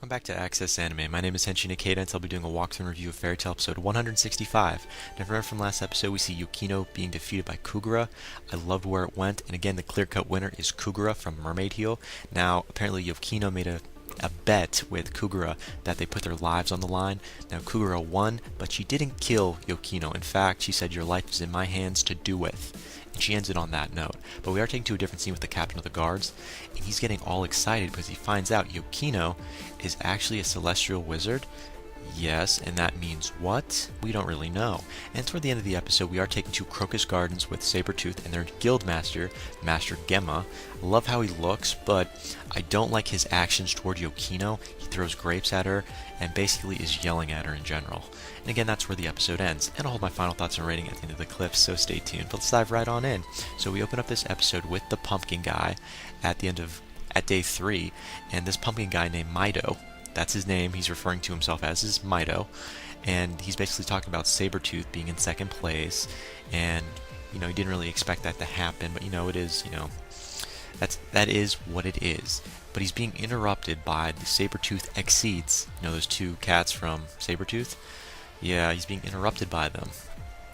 welcome back to Access Anime. My name is Henshin Ikeda, and I'll be doing a walkthrough and review of Fairy Tail episode 165. Now, if you remember from last episode, we see Yukino being defeated by Kugura. I loved where it went, and again, the clear-cut winner is Kugura from Mermaid Heel. Now, apparently Yukino made a bet with Kugura that they put their lives on the line. Now, Kugura won, but she didn't kill Yukino. In fact, she said, "Your life is in my hands to do with." And she ends it on that note. But we are taking to a different scene with the captain of the guards, and he's getting all excited because he finds out Yukino is actually a celestial wizard. Yes, and that means what? We don't really know. And toward the end of the episode, we are taken to Crocus Gardens with Sabertooth and their guild master, Master Gemma. I love how he looks, but I don't like his actions toward Yukino. He throws grapes at her and basically is yelling at her in general. And again, that's where the episode ends. And I'll hold my final thoughts and rating at the end of the clip, so stay tuned. But let's dive right on in. So we open up this episode with the pumpkin guy at day 3, and this pumpkin guy named Mido. That's his name. He's referring to himself as his Mido, and he's basically talking about Sabertooth being in second place, and he didn't really expect that to happen, but it is, that is what it is. But he's being interrupted by the Sabertooth Exceeds, those two cats from Sabertooth. Yeah, he's being interrupted by them,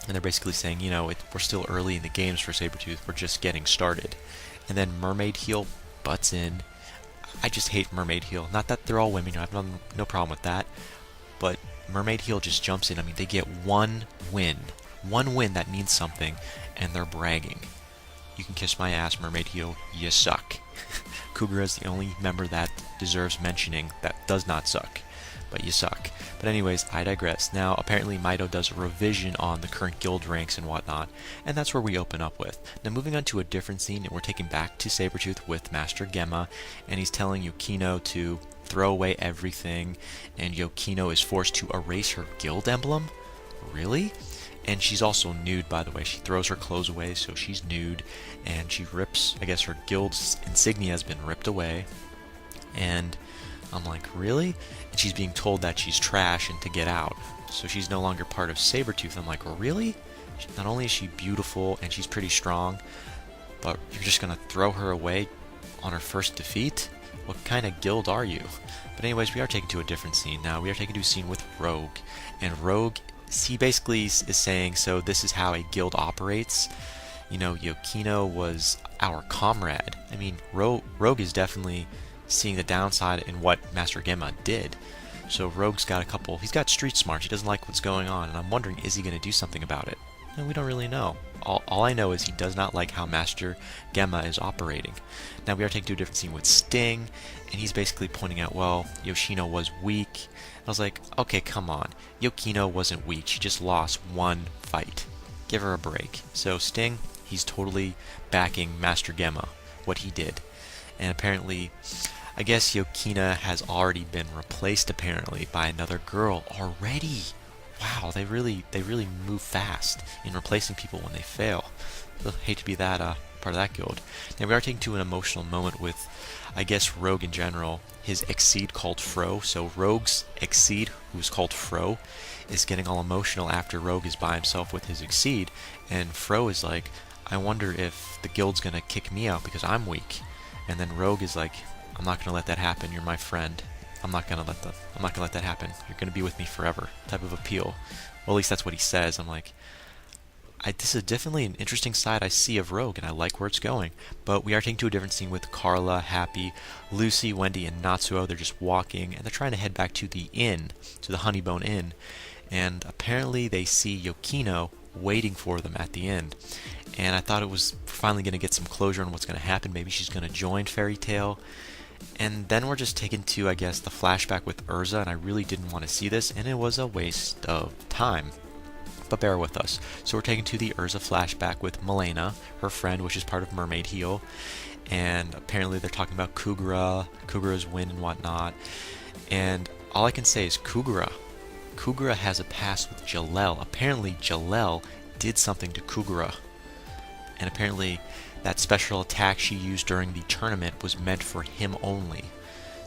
and they're basically saying, we're still early in the games for Sabertooth. We're just getting started. And then Mermaid Heel butts in. I just hate Mermaid Heel. Not that they're all women, I have no problem with that. But Mermaid Heel just jumps in. I mean, they get one win. One win that means something, and they're bragging. You can kiss my ass, Mermaid Heel. You suck. Kugura is the only member that deserves mentioning that does not suck. But you suck. But anyways, I digress. Now, apparently Mido does a revision on the current guild ranks and whatnot, and that's where we open up with. Now, moving on to a different scene, and we're taken back to Sabertooth with Master Gemma, and he's telling Yukino to throw away everything, and Yukino is forced to erase her guild emblem? Really? And she's also nude, by the way. She throws her clothes away, so she's nude, and she rips, I guess her guild's insignia has been ripped away, and I'm like, really? And she's being told that she's trash and to get out. So she's no longer part of Sabertooth. I'm like, really? Not only is she beautiful and she's pretty strong, but you're just going to throw her away on her first defeat? What kind of guild are you? But anyways, we are taken to a different scene now. We are taken to a scene with Rogue. And Rogue, he basically is saying, so this is how a guild operates. Yukino was our comrade. I mean, Rogue is definitely seeing the downside in what Master Gemma did. So Rogue's got he's got street smart. He doesn't like what's going on, and I'm wondering, is he going to do something about it? And we don't really know. All I know is he does not like how Master Gemma is operating. Now we are taken to a different scene with Sting, and he's basically pointing out, well, Yoshino was weak. I was like, okay, come on. Yukino wasn't weak. She just lost one fight. Give her a break. So Sting, he's totally backing Master Gemma, what he did. And apparently, I guess Yukino has already been replaced apparently by another girl already. Wow, they really move fast in replacing people when they fail. I hate to be that part of that guild. Now we are taken to an emotional moment with, I guess, Rogue in general. His Exceed called Fro. So Rogue's Exceed, who's called Fro, is getting all emotional after Rogue is by himself with his Exceed, and Fro is like, I wonder if the guild's gonna kick me out because I'm weak. And then Rogue is like, I'm not gonna let that happen. You're my friend. I'm not gonna let that happen. You're gonna be with me forever. Type of appeal. Well, at least that's what he says. I'm like, this is definitely an interesting side I see of Rogue, and I like where it's going. But we are taking to a different scene with Carla, Happy, Lucy, Wendy, and Natsuo. They're just walking, and they're trying to head back to the inn, to the Honeybone Inn. And apparently they see Yukino waiting for them at the end. And I thought it was finally going to get some closure on what's going to happen. Maybe she's going to join Fairy Tail. And then we're just taken to, I guess, the flashback with Erza, and I really didn't want to see this, and it was a waste of time. But bear with us. So we're taken to the Erza flashback with Milena, her friend, which is part of Mermaid Heel. And apparently they're talking about Kugura's win and whatnot. And all I can say is Kugura has a past with Jalel. Apparently Jalel did something to Kugura. And apparently that special attack she used during the tournament was meant for him only.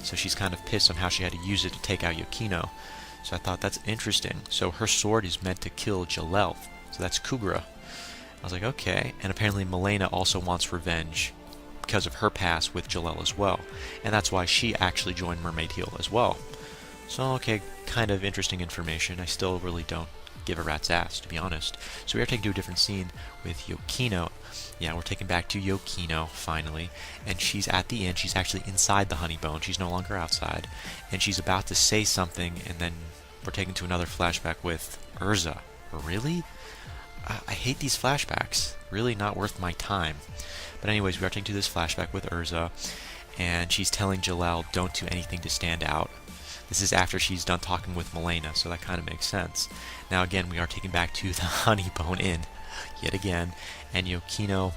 So she's kind of pissed on how she had to use it to take out Yukino. So I thought that's interesting. So her sword is meant to kill Jalel. So that's Kugura. I was like, okay. And apparently Milena also wants revenge because of her past with Jalel as well. And that's why she actually joined Mermaid Heel as well. So, okay, kind of interesting information. I still really don't give a rat's ass, to be honest. So we are taken to a different scene with Yukino. Yeah, we're taken back to Yukino, finally. And she's at the inn. She's actually inside the Honeybone. She's no longer outside. And she's about to say something, and then we're taken to another flashback with Erza. Really? I hate these flashbacks. Really not worth my time. But anyways, we are taken to this flashback with Erza, and she's telling Jalel, don't do anything to stand out. This is after she's done talking with Milena, so that kind of makes sense. Now again, we are taken back to the Honeybone Inn, yet again, and Yukino,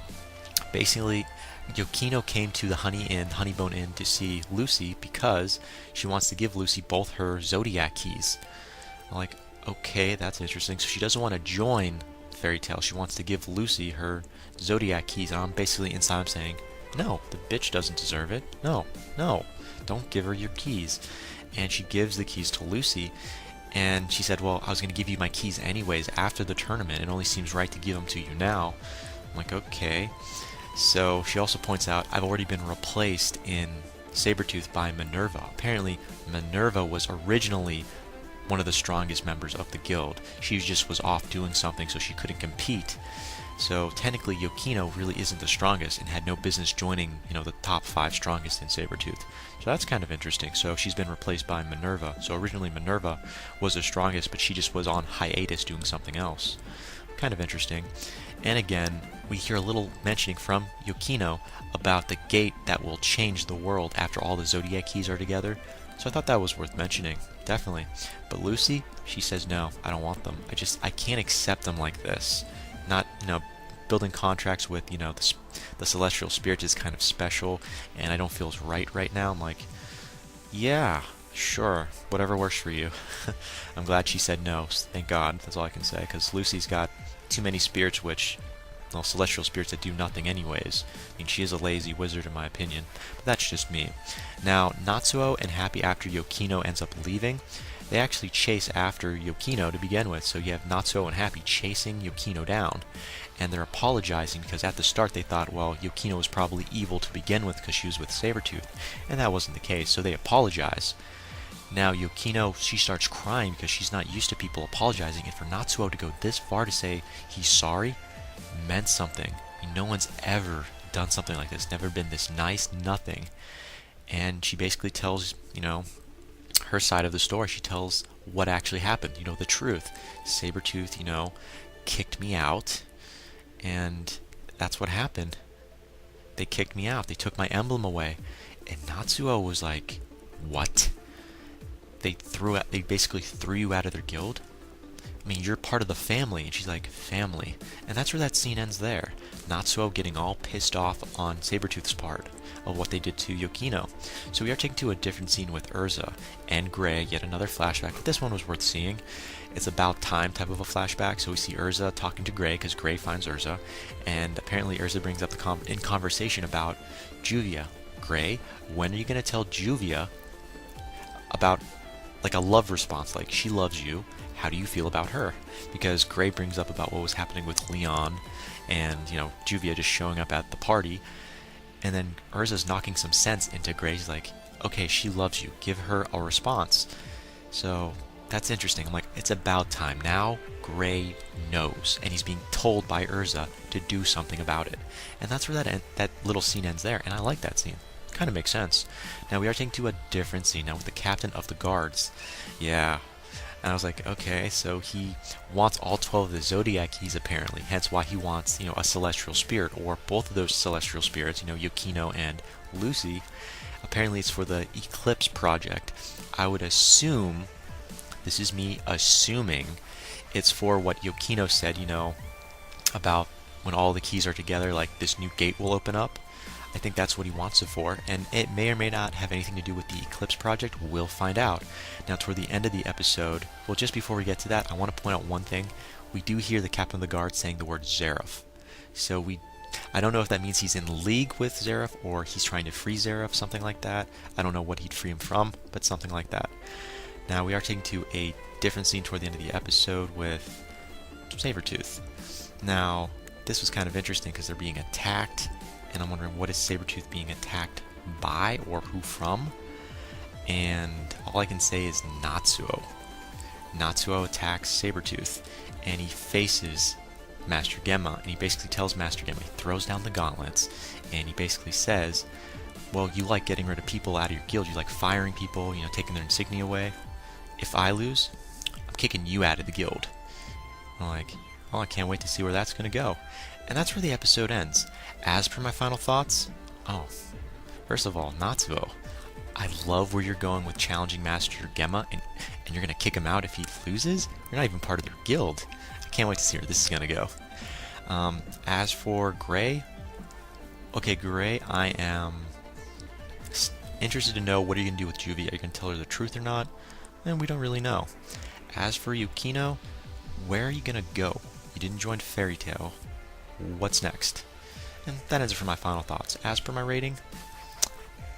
basically, Yukino came to the Honeybone Inn to see Lucy because she wants to give Lucy both her Zodiac keys. I'm like, okay, that's interesting. So she doesn't want to join Fairy Tail. She wants to give Lucy her Zodiac keys, and I'm basically inside I'm saying, no, the bitch doesn't deserve it. No, don't give her your keys. And she gives the keys to Lucy, and she said, well, I was going to give you my keys anyways after the tournament. It only seems right to give them to you now. I'm like, okay. So she also points out, I've already been replaced in Sabertooth by Minerva. Apparently, Minerva was originally one of the strongest members of the guild. She just was off doing something, so she couldn't compete. So technically, Yukino really isn't the strongest and had no business joining, the top 5 strongest in Sabertooth. So that's kind of interesting. So she's been replaced by Minerva. So originally Minerva was the strongest, but she just was on hiatus doing something else. Kind of interesting. And again, we hear a little mentioning from Yukino about the gate that will change the world after all the Zodiac keys are together. So I thought that was worth mentioning, definitely. But Lucy, she says, no, I don't want them. I can't accept them like this. Not, building contracts with, the celestial spirits is kind of special, and I don't feel it's right now. I'm like, yeah, sure, whatever works for you. I'm glad she said no, thank God, that's all I can say, because Lucy's got too many spirits celestial spirits that do nothing anyways. I mean, she is a lazy wizard in my opinion, but that's just me. Now, Natsuo and Happy, after Yukino ends up leaving, they actually chase after Yukino to begin with. So you have Natsuo and Happy chasing Yukino down, and they're apologizing because at the start they thought, well, Yukino was probably evil to begin with because she was with Sabertooth, and that wasn't the case, so they apologize. Now Yukino, she starts crying because she's not used to people apologizing, and for Natsuo to go this far to say he's sorry meant something. I mean, no one's ever done something like this, never been this nice, nothing. And she basically tells, her side of the story. She tells what actually happened, the truth. Sabertooth, kicked me out, and that's what happened. They kicked me out. They took my emblem away. And Natsuo was like, what? They basically threw you out of their guild? I mean, you're part of the family. And she's like, family. And that's where that scene ends there. Natsuo getting all pissed off on Sabertooth's part of what they did to Yukino. So we are taken to a different scene with Erza and Gray, yet another flashback, but this one was worth seeing. It's about time type of a flashback, so we see Erza talking to Gray because Gray finds Erza, and apparently Erza brings up in conversation about Juvia. Gray, when are you going to tell Juvia about like a love response, like she loves you, how do you feel about her? Because Gray brings up about what was happening with Leon and, Juvia just showing up at the party. And then Erza's knocking some sense into Gray's like, okay, she loves you. Give her a response. So that's interesting. I'm like, it's about time. Now Gray knows, and he's being told by Erza to do something about it. And that's where that little scene ends there. And I like that scene. Kind of makes sense. Now we are taking to a different scene now with the captain of the guards. Yeah. And I was like, okay, so he wants all 12 of the Zodiac keys apparently, hence why he wants, a celestial spirit, or both of those celestial spirits, Yukino and Lucy. Apparently it's for the Eclipse project. I would assume, this is me assuming, it's for what Yukino said, about when all the keys are together, like this new gate will open up. I think that's what he wants it for, and it may or may not have anything to do with the Eclipse project. We'll find out. Now, toward the end of the episode, well, just before we get to that, I want to point out one thing. We do hear the captain of the guard saying the word Zeref. So I don't know if that means he's in league with Zeref, or he's trying to free Zeref, something like that. I don't know what he'd free him from, but something like that. Now, we are taking to a different scene toward the end of the episode with Sabertooth. Now, this was kind of interesting because they're being attacked, and I'm wondering, what is Sabertooth being attacked by, or who from? and all I can say is Natsuo. Natsuo attacks Sabertooth, and he faces Master Gemma, and he basically tells Master Gemma, he throws down the gauntlets, and he basically says, well, you like getting rid of people out of your guild, you like firing people, you know, taking their insignia away. If I lose, I'm kicking you out of the guild. I'm like, well, I can't wait to see where that's going to go. And that's where the episode ends. As per my final thoughts, first of all, Natsuo, I love where you're going with challenging Master Gemma, and you're going to kick him out if he loses? You're not even part of their guild. I can't wait to see where this is going to go. As for Gray, okay, Gray, I am interested to know what are you going to do with Juvie. Are you going to tell her the truth or not? And we don't really know. As for Yukino, where are you going to go? You didn't join Fairy Tail. What's next? And that ends it for my final thoughts. As per my rating,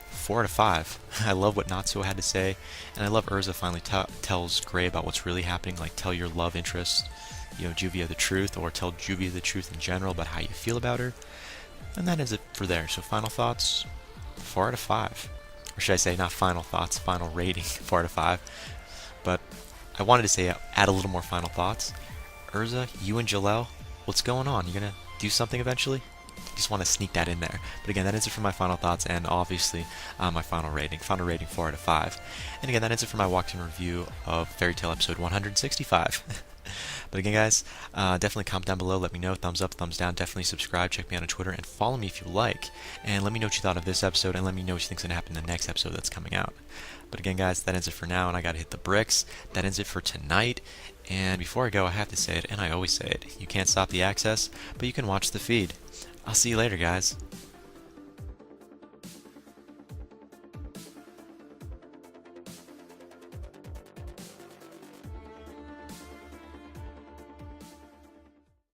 4 out of 5. I love what Natsuo had to say, and I love Erza finally tells Gray about what's really happening, like tell your love interest, you know, Juvia the truth, or tell Juvia the truth in general about how you feel about her. And that ends it for there. So final thoughts, 4 out of 5. Or should I say, not final thoughts, final rating, 4 out of 5. But I wanted to say, add a little more final thoughts. Erza, you and Jalel, what's going on? You gonna do something eventually? Just want to sneak that in there. But again, that is it for my final thoughts, and obviously my final rating. Final rating 4 out of 5. And again, that is it for my walkthrough review of Fairy Tail episode 165. But again, guys, definitely comment down below. Let me know. Thumbs up, thumbs down. Definitely subscribe. Check me out on Twitter, and follow me if you like. And let me know what you thought of this episode, and let me know what you think's going to happen in the next episode that's coming out. But again, guys, that ends it for now, and I got to hit the bricks. That ends it for tonight. And before I go, I have to say it, and I always say it. You can't stop the access, but you can watch the feed. I'll see you later, guys.